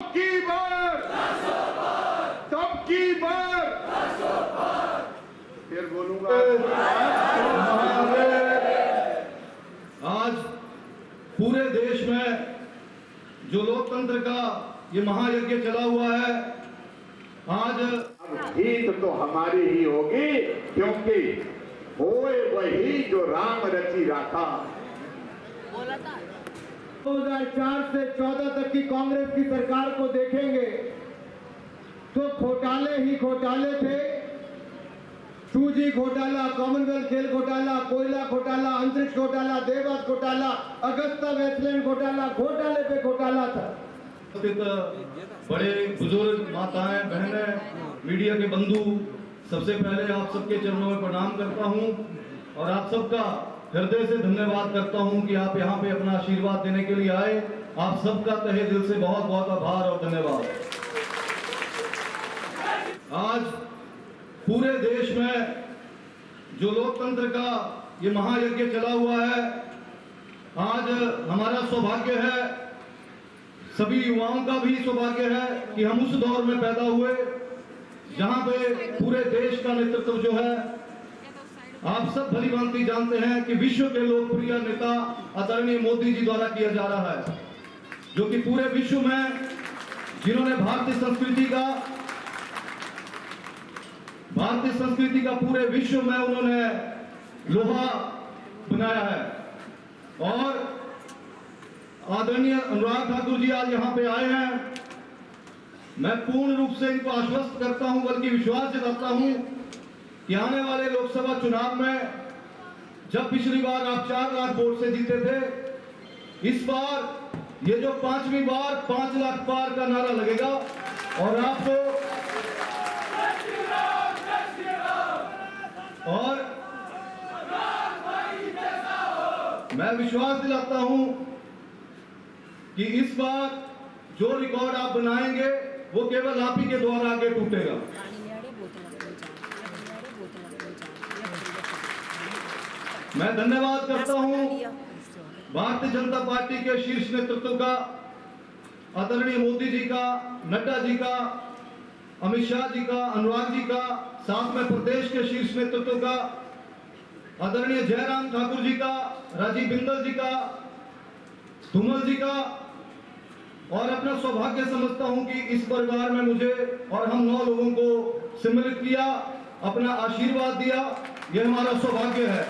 सबकी बार सबकी बार फिर बोलूंगा। आज पूरे देश में जो लोकतंत्र का ये महायज्ञ चला हुआ है, आज जीत तो हमारी ही होगी, क्योंकि होए वही जो राम रची राखा। 2004 से 14 तक की कांग्रेस की सरकार को देखेंगे तो घोटाले ही घोटाले थे। 2G घोटाला, कॉमनवेल्थ खेल घोटाला, कोयला घोटाला, अंतरिक्ष घोटाला, देवास घोटाला, अगस्ता वेस्टलैंड घोटाला, घोटाले पे घोटाला था। बड़े बुजुर्ग, माताएं, बहनें, मीडिया के बंधु, सबसे पहले आप सबके चरणों में प्रणाम करता हूं और आप सबका हृदय से धन्यवाद करता हूं कि आप यहां पे अपना आशीर्वाद देने के लिए आए। आप सबका तहे दिल से बहुत बहुत आभार और धन्यवाद। आज पूरे देश में जो लोकतंत्र का ये महायज्ञ चला हुआ है, आज हमारा सौभाग्य है, सभी युवाओं का भी सौभाग्य है कि हम उस दौर में पैदा हुए जहां पे पूरे देश का नेतृत्व जो है, आप सब भली भांति जानते हैं कि विश्व के लोकप्रिय नेता आदरणीय मोदी जी द्वारा किया जा रहा है, जो कि पूरे विश्व में जिन्होंने भारतीय संस्कृति का पूरे विश्व में उन्होंने लोहा बनाया है। और आदरणीय अनुराग ठाकुर जी आज यहाँ पे आए हैं। मैं पूर्ण रूप से इनको आश्वस्त करता हूं, बल्कि विश्वास जताता हूं कि आने वाले लोकसभा चुनाव में जब पिछली बार आप 4 लाख वोट से जीते थे, इस बार ये जो 5वीं बार 5 लाख पार का नारा लगेगा और आपको और मैं विश्वास दिलाता हूं कि इस बार जो रिकॉर्ड आप बनाएंगे वो केवल आप ही के द्वारा आगे टूटेगा। मैं धन्यवाद करता हूं भारतीय जनता पार्टी के शीर्ष नेतृत्व का, आदरणीय मोदी जी का, नड्डा जी का, अमित शाह जी का, अनुराग जी का, साथ में प्रदेश के शीर्ष नेतृत्व का, आदरणीय जयराम ठाकुर जी का, राजीव बिंदल जी का, धूमल जी का, और अपना सौभाग्य समझता हूं कि इस परिवार में मुझे और हम 9 लोगों को सम्मिलित किया, अपना आशीर्वाद दिया। यह हमारा सौभाग्य है।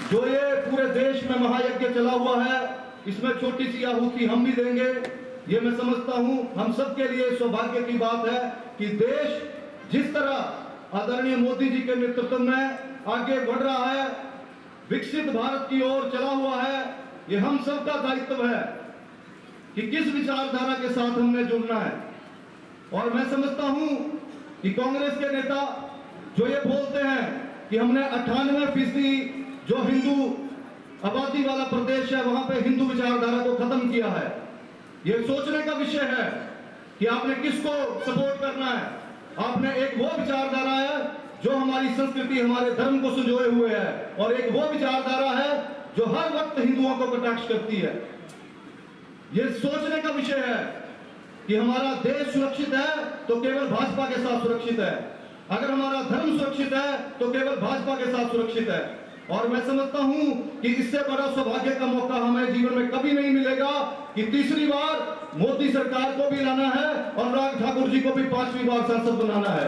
जो ये पूरे देश में महायज्ञ चला हुआ है, इसमें छोटी सी आहुति हम भी देंगे। ये मैं समझता हूं हम सबके लिए सौभाग्य की बात है कि देश जिस तरह आदरणीय मोदी जी के नेतृत्व में आगे बढ़ रहा है, विकसित भारत की ओर चला हुआ है, ये हम सबका दायित्व है कि किस विचारधारा के साथ हमने जुड़ना है। और मैं समझता हूं कि कांग्रेस के नेता जो ये बोलते हैं कि हमने 98% जो हिंदू आबादी वाला प्रदेश है वहां पे हिंदू विचारधारा को खत्म किया है, ये सोचने का विषय है कि आपने किसको सपोर्ट करना है। आपने एक वो विचारधारा है जो हमारी संस्कृति, हमारे धर्म को संजोए हुए है, और एक वो विचारधारा है जो हर वक्त हिंदुओं को कटाक्ष करती है। ये सोचने का विषय है कि हमारा देश सुरक्षित है तो केवल भाजपा के साथ सुरक्षित है, अगर हमारा धर्म सुरक्षित है तो केवल भाजपा के साथ सुरक्षित है। और मैं समझता हूं कि इससे बड़ा सौभाग्य का मौका हमें जीवन में कभी नहीं मिलेगा कि तीसरी बार मोदी सरकार को भी लाना है और अनुराग ठाकुर जी को भी 5वीं बार सांसद बनाना है।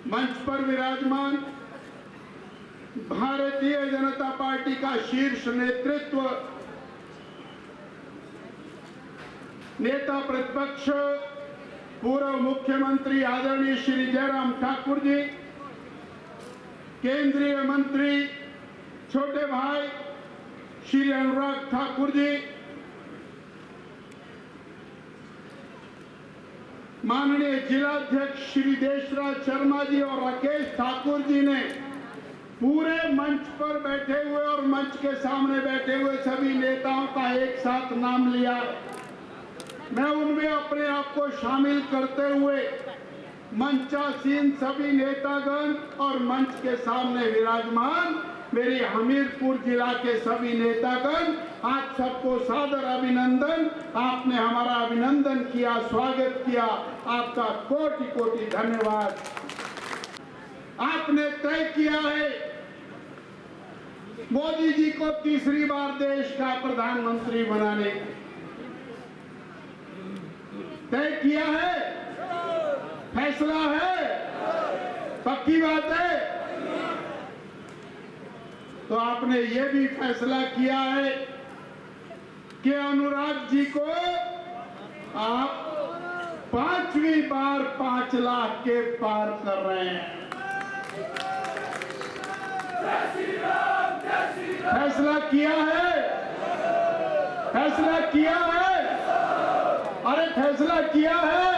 मंच पर विराजमान भारतीय जनता पार्टी का शीर्ष नेतृत्व, नेता प्रतिपक्ष पूर्व मुख्यमंत्री आदरणीय श्री जयराम ठाकुर जी, केंद्रीय मंत्री छोटे भाई श्री अनुराग ठाकुर जी, माननीय जिलाध्यक्ष श्री देशराज शर्मा जी और राकेश ठाकुर जी ने पूरे मंच पर बैठे हुए और मंच के सामने बैठे हुए सभी नेताओं का एक साथ नाम लिया। मैं उनमें अपने आप को शामिल करते हुए मंचासीन सभी नेतागण और मंच के सामने विराजमान मेरी हमीरपुर जिला के सभी नेतागण, आप सबको सादर अभिनंदन। आपने हमारा अभिनंदन किया, स्वागत किया, आपका कोटि कोटि धन्यवाद। आपने तय किया है मोदी जी को तीसरी बार देश का प्रधानमंत्री बनाने, तय किया है, फैसला है, पक्की बात है। तो आपने ये भी फैसला किया है कि अनुराग जी को आप 5वीं बार 5 लाख के पार कर रहे हैं। फैसला किया है, फैसला किया है, अरे फैसला किया है,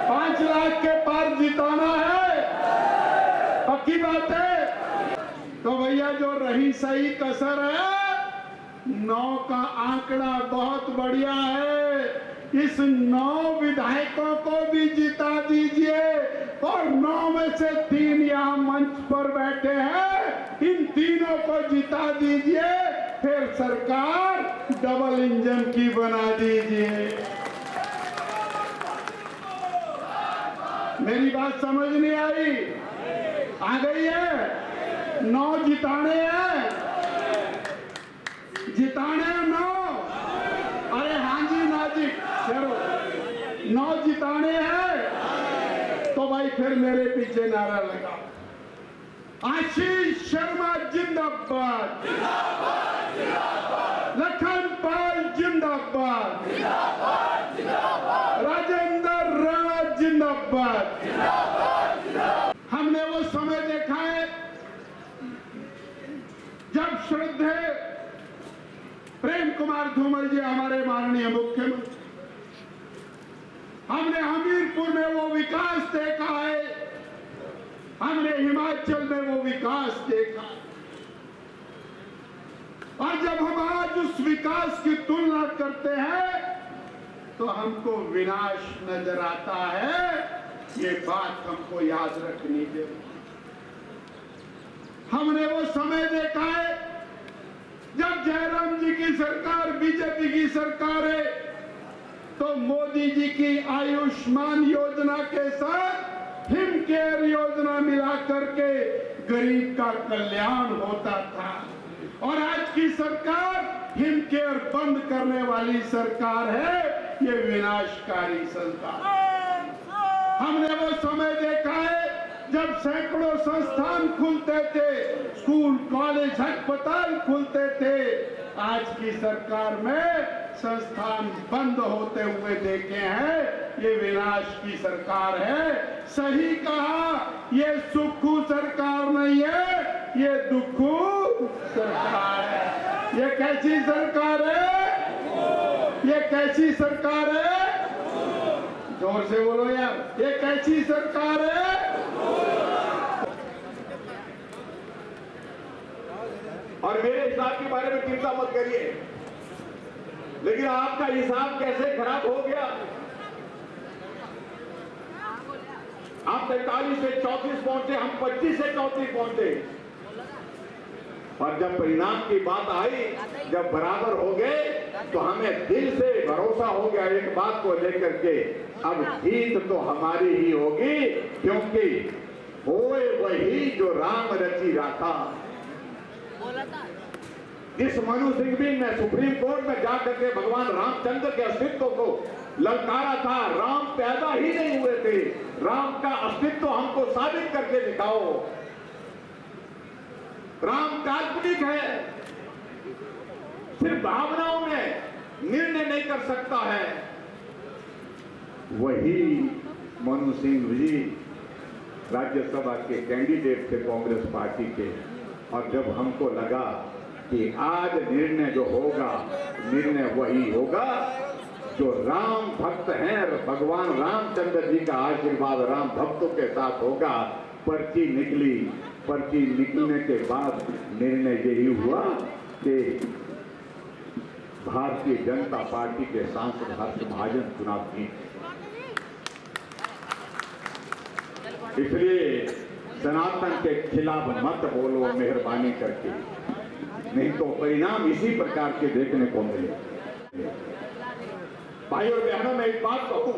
5 लाख के पार जिताना है, पक्की बात है। तो भैया जो रही सही कसर है, 9 का आंकड़ा बहुत बढ़िया है। इस 9 विधायकों को भी जिता दीजिए और 9 में से 3 यहाँ मंच पर बैठे हैं, इन तीनों को जिता दीजिए, फिर सरकार डबल इंजन की बना दीजिए। मेरी बात समझ नहीं आई? आ गई है? 9 जिताने हैं, जिताने हैं 9। अरे हाँ जी ना जी, चलो 9 जिताने हैं। तो भाई फिर मेरे पीछे नारा लगा, आशीष शर्मा जिंदाबाद, लखन पाल जिंदाबाद, राजेंद्र राणा जिंदाबाद। हमने वो समय देखा है जब श्रद्धेय प्रेम कुमार धूमल जी हमारे माननीय मुख्यमंत्री, हमने हमीरपुर में वो विकास देखा है, हमने हिमाचल में वो विकास देखा, और जब हम आज उस विकास की तुलना करते हैं तो हमको विनाश नजर आता है। ये बात हमको याद रखनी चाहिए। हमने वो समय देखा है जब जयराम जी की सरकार, बीजेपी की सरकार है, तो मोदी जी की आयुष्मान योजना के साथ हिम केयर योजना मिला करके गरीब का कल्याण होता था। और आज की सरकार हिम केयर बंद करने वाली सरकार है, ये विनाशकारी सरकार। हमने वो समय देखा है जब सैकड़ों संस्थान खुलते थे, स्कूल, कॉलेज, अस्पताल खुलते थे। आज की सरकार में संस्थान बंद होते हुए देखे हैं। ये विनाश की सरकार है। सही कहा, ये सुखू सरकार नहीं है, ये दुखू सरकार है। ये कैसी सरकार है? ये कैसी सरकार है? जोर से बोलो यार, ये कैसी सरकार है? और मेरे हिसाब के बारे में चिंता मत करिए, लेकिन आपका हिसाब कैसे खराब हो गया? आप 43 से 34 पहुंचे, हम 25 से 34 पहुंचे। और जब परिणाम की बात आई, जब बराबर हो गए, तो हमें दिल से भरोसा हो गया एक बात को लेकर के, अब जीत तो हमारी ही होगी, क्योंकि होए वही जो राम रची राखा। जिस मनु सिंह भी ने सुप्रीम कोर्ट में जाकर के भगवान रामचंद्र के अस्तित्व को ललकारा था, राम पैदा ही नहीं हुए थे, राम का अस्तित्व हमको साबित करके दिखाओ। राम काल्पनिक है, सिर्फ भावनाओं में निर्णय नहीं कर सकता है। वही मनु सिंह जी राज्यसभा के कैंडिडेट थे कांग्रेस पार्टी के, और जब हमको लगा कि आज निर्णय जो होगा, निर्णय वही होगा जो राम भक्त हैं, भगवान रामचंद्र जी का आशीर्वाद राम भक्तों के साथ होगा। पर्ची निकली, पर्ची निकलने के बाद निर्णय यही हुआ कि भारतीय जनता पार्टी के सांसद हर्ष महाजन चुनाव जीत। इसलिए सनातन के खिलाफ मत बोलो मेहरबानी करके, नहीं तो परिणाम इसी प्रकार के देखने को मिले। भाई और बहनों, मैं एक बात कहूं,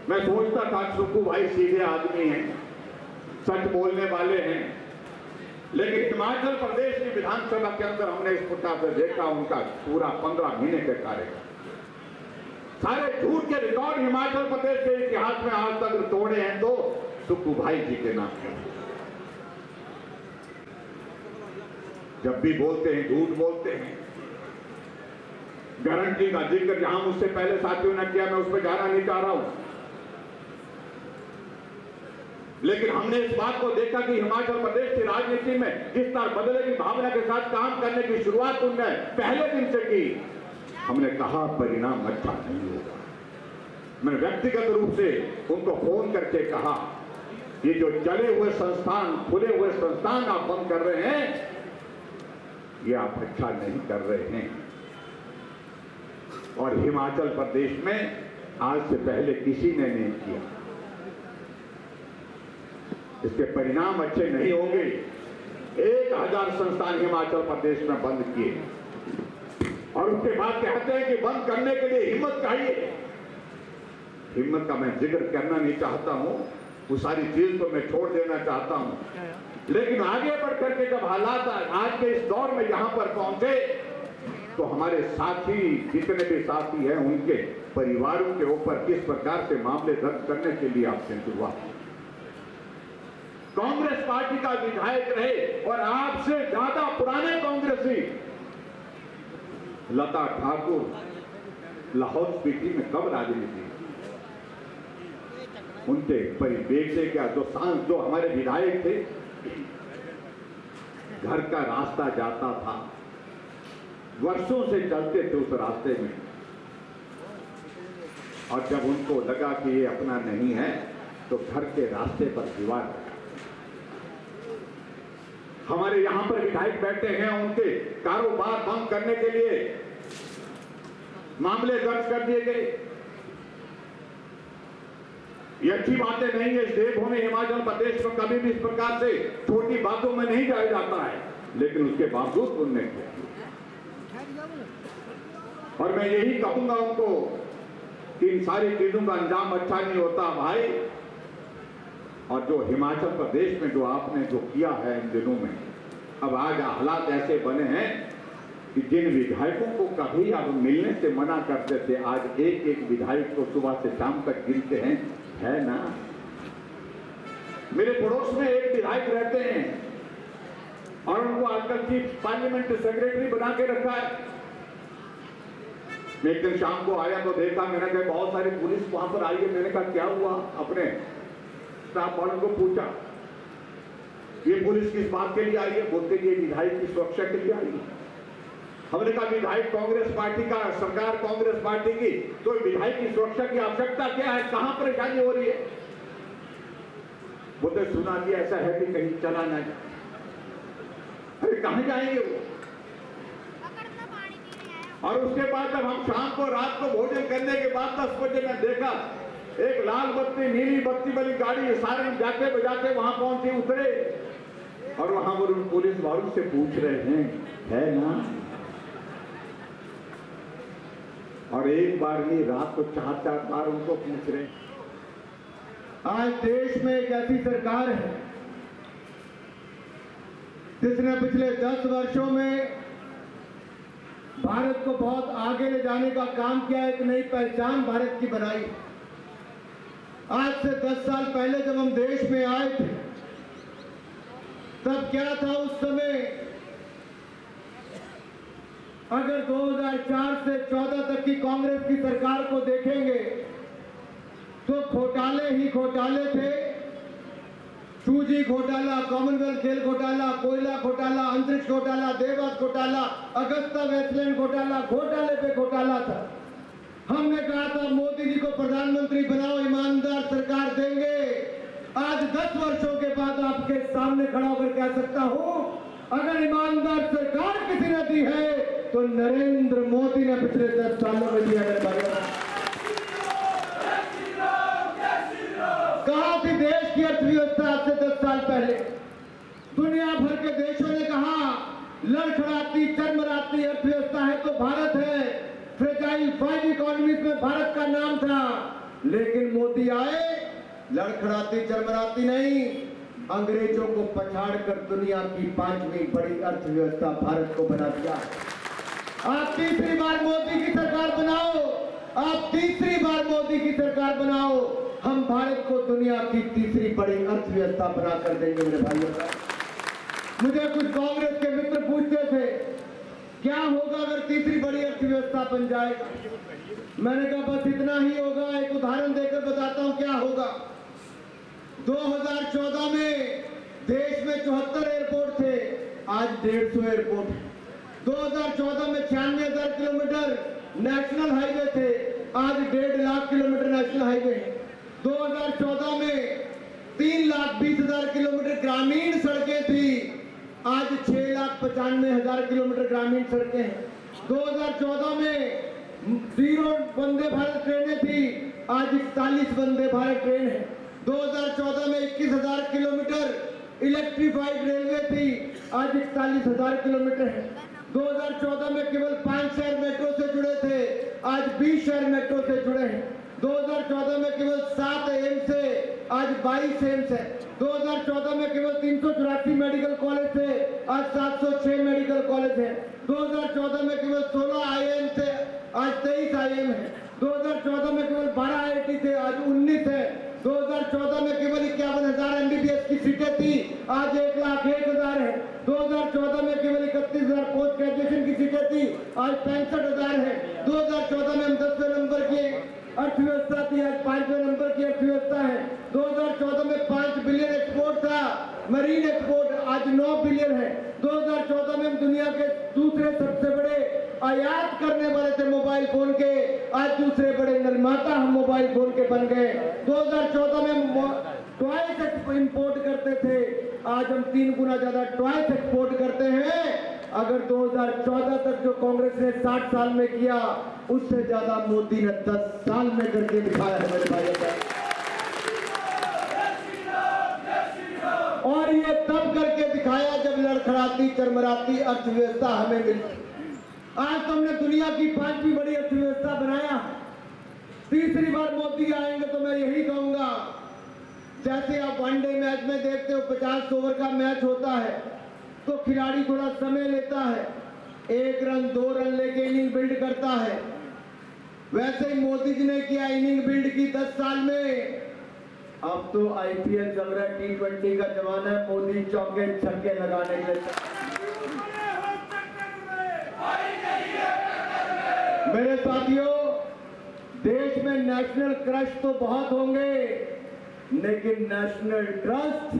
मैं सोचता था सुक्खू भाई सीधे आदमी हैं, सच बोलने वाले हैं, लेकिन हिमाचल प्रदेश की विधानसभा के अंदर हमने इस प्रकार से देखा उनका पूरा 15 महीने के कार्यकाल, सारे झूठ के रिकॉर्ड हिमाचल प्रदेश के इतिहास में आज तक तोड़े हैं तो सुक्खू भाई जी के नाम पे। जब भी बोलते हैं झूठ बोलते हैं। गारंटी का जिक्र जहां मुझसे पहले साथियों ने किया, मैं उस पर जाना नहीं चाह रहा हूं, लेकिन हमने इस बात को देखा कि हिमाचल प्रदेश की राजनीति में जिस तरह बदले की भावना के साथ काम करने की शुरुआत उनने पहले दिन से की। हमने कहा परिणाम अच्छा नहीं होगा। मैंने व्यक्तिगत रूप से उनको फोन करके कहा, ये जो चले हुए संस्थान, खुले हुए संस्थान आप बंद कर रहे हैं, ये आप अच्छा नहीं कर रहे हैं। और हिमाचल प्रदेश में आज से पहले किसी ने नहीं किया। इसके परिणाम अच्छे नहीं होंगे। 1000 संस्थान हिमाचल प्रदेश में बंद किए और उसके बाद कहते हैं कि बंद करने के लिए हिम्मत चाहिए। हिम्मत का मैं जिक्र करना नहीं चाहता हूं, वो सारी चीज तो मैं छोड़ देना चाहता हूं, लेकिन आगे बढ़ करके जब हालात आज के इस दौर में यहां पर पहुंचे तो हमारे साथी, जितने भी साथी हैं, उनके परिवारों के ऊपर किस प्रकार से मामले दर्ज करने के लिए आपसे शुरुआत। कांग्रेस पार्टी का विधायक रहे और आपसे ज्यादा पुराने कांग्रेसी लता ठाकुर लाहौल स्पीति में कब राजनीति, उनके परिवेश से क्या, जो हमारे विधायक थे, घर का रास्ता जाता था, वर्षों से चलते थे उस रास्ते में, और जब उनको लगा कि ये अपना नहीं है तो घर के रास्ते पर दीवार। हमारे यहां पर विधायक बैठे हैं, उनके कारोबार बंद करने के लिए मामले दर्ज कर दिए गए। ये अच्छी बातें नहीं है। इस देवभूमि हिमाचल प्रदेश में कभी भी इस प्रकार से छोटी बातों में नहीं जाया जाता है, लेकिन उसके बावजूद उन्होंने किया। और मैं यही कहूंगा उनको कि इन सारी चीजों का अंजाम अच्छा नहीं होता भाई। और जो हिमाचल प्रदेश में जो आपने जो किया है इन दिनों में, अब आज हालात ऐसे बने हैं कि जिन विधायकों को कभी अब मिलने से मना करते थे, आज एक एक विधायक को सुबह से शाम तक गिनते हैं, है ना। मेरे पड़ोस में एक विधायक रहते हैं और उनको आजकल चीफ पार्लियामेंट सेक्रेटरी बना के रखा है। मैं एक दिन शाम को आया तो देखा, मैंने कहा बहुत सारी पुलिस वहां पर आई है। मैंने कहा क्या हुआ, अपने स्टाफ वालों को पूछा, ये पुलिस किस बात के लिए आई है? बोलते ये विधायक की सुरक्षा के लिए आई है। हमने कहा विधायक कांग्रेस पार्टी का, सरकार कांग्रेस पार्टी की, तो विधायक की सुरक्षा की आवश्यकता क्या है, कहां परेशानी हो रही है? बोलते सुना कि ऐसा है कि कहीं चला ना जाए। अरे कहां जाएंगे वो? और उसके बाद जब हम शाम को, रात को भोजन करने के बाद 10 बजे में देखा एक लाल बत्ती, नीली बत्ती वाली गाड़ी सारे जाते बजाते वहां पहुंचे, उतरे और वहां पर उन पुलिस वालों से पूछ रहे हैं, है ना। और एक बार नहीं, रात को 4-4 बार उनको पूछ रहे हैं। आज देश में एक ऐसी सरकार है जिसने पिछले 10 वर्षों में भारत को बहुत आगे ले जाने का काम किया, एक नई पहचान भारत की बनाई। आज से 10 साल पहले जब हम देश में आए थे, तब क्या था उस समय, अगर 2004 से 14 तक की कांग्रेस की सरकार को देखेंगे तो घोटाले ही घोटाले थे। 2G घोटाला, कॉमनवेल्थ खेल घोटाला, कोयला घोटाला, अंतरिक्ष घोटाला, देवास घोटाला, अगस्ता वेस्टलैंड घोटाला, घोटाले पे घोटाला था। हमने कहा था मोदी जी को प्रधानमंत्री बनाओ, ईमानदार सरकार देंगे। आज 10 वर्षों के बाद आपके सामने खड़ा होकर कह सकता हूं, अगर ईमानदार सरकार किसी ने दी है तो नरेंद्र मोदी ने पिछले 10 सालों में दिया है। कहा कि देश अर्थव्यवस्था आज से 10 साल पहले। दुनिया भर के देशों ने कहा लड़खड़ाती चरमराती अर्थव्यवस्था है तो भारत है, फ्रेजाइल 5 इकोनॉमीज में भारत का नाम था। लेकिन मोदी आए, लड़खड़ाती चरमराती नहीं, अंग्रेजों को पछाड़कर दुनिया की 5वीं बड़ी अर्थव्यवस्था भारत को बना दिया। आप तीसरी बार मोदी की सरकार बनाओ, आप तीसरी बार मोदी की सरकार बनाओ, हम भारत को दुनिया की तीसरी बड़ी अर्थव्यवस्था बनाकर देंगे। मेरे भाइयों, मुझे कुछ कांग्रेस के मित्र पूछते थे क्या होगा अगर तीसरी बड़ी अर्थव्यवस्था बन जाएगा। मैंने कहा बस इतना ही होगा। एक उदाहरण देकर बताता हूं क्या होगा। 2014 में देश में 74 एयरपोर्ट थे, आज 150 एयरपोर्ट है। 2014 में 96,000 किलोमीटर नेशनल हाईवे थे, आज 1.5 लाख किलोमीटर नेशनल हाईवे है। 2014 में 3,20,000 किलोमीटर ग्रामीण सड़कें थी, आज 6,95,000 किलोमीटर ग्रामीण सड़कें हैं। 2014 में 0 वंदे भारत ट्रेनें थी, आज 41 वंदे भारत ट्रेन है। 2014 में 21,000 किलोमीटर इलेक्ट्रीफाइड रेलवे थी, आज 41,000 किलोमीटर है। 2014 में केवल 5 शहर मेट्रो से जुड़े थे, आज 20 शहर मेट्रो से जुड़े हैं। 2014 में केवल 7 एम्स से, आज 22 एम्स है। 2014 में केवल 384 मेडिकल कॉलेज थे, आज 706 मेडिकल कॉलेज है। 2014 में केवल 16 IIM थे, आज 23 IIM है। 2014 में केवल 12 IIT थे, आज 19 है। 2014 में केवल 51,000 MBBS की सीटें थी, आज 1,01,000 है। 2014 में केवल 31,000 पोस्ट ग्रेजुएशन की सीटें थी, आज 65,000 है। 2014 में हम 10वें नंबर की अर्थव्यवस्था थी, आज 5वें नंबर की अर्थव्यवस्था है। 2014 में 5 बिलियन एक्सपोर्ट था, मरीन एक्सपोर्ट आज 9 बिलियन है। 2014 में हम दुनिया के दूसरे सबसे बड़े आयात करने वाले थे मोबाइल फोन के, आज दूसरे बड़े निर्माता हम मोबाइल फोन के बन गए। 2014 में हम टॉयज इंपोर्ट करते थे, आज हम 3 गुना ज्यादा टॉयज एक्सपोर्ट करते हैं। अगर 2014 तक जो कांग्रेस ने 60 साल में किया, उससे ज्यादा मोदी ने 10 साल में करके दिखाया है मेरे भाइयों का। और ये तब करके दिखाया जब लड़खड़ाती चरमराती अर्थव्यवस्था हमें मिली। आज तो हमने दुनिया की 5वीं बड़ी अर्थव्यवस्था बनाया। तीसरी बार मोदी आएंगे तो मैं यही कहूंगा, जैसे आप वनडे मैच में देखते हो 50 ओवर का मैच होता है तो खिलाड़ी थोड़ा समय लेता है, 1 रन 2 रन लेके इनिंग बिल्ड करता है। वैसे ही मोदी जी ने किया, इनिंग बिल्ड की 10 साल में। अब तो IPL चल रहा है, T20 का जमाना है, मोदी चौके छक्के लगाने के लिए। मेरे साथियों, देश में नेशनल क्रश तो बहुत होंगे, लेकिन नेशनल ट्रस्ट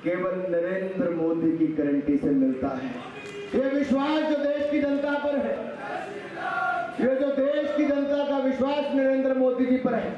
केवल नरेंद्र मोदी की गारंटी से मिलता है। ये विश्वास जो देश की जनता पर है, ये जो देश की जनता का विश्वास नरेंद्र मोदी जी पर है,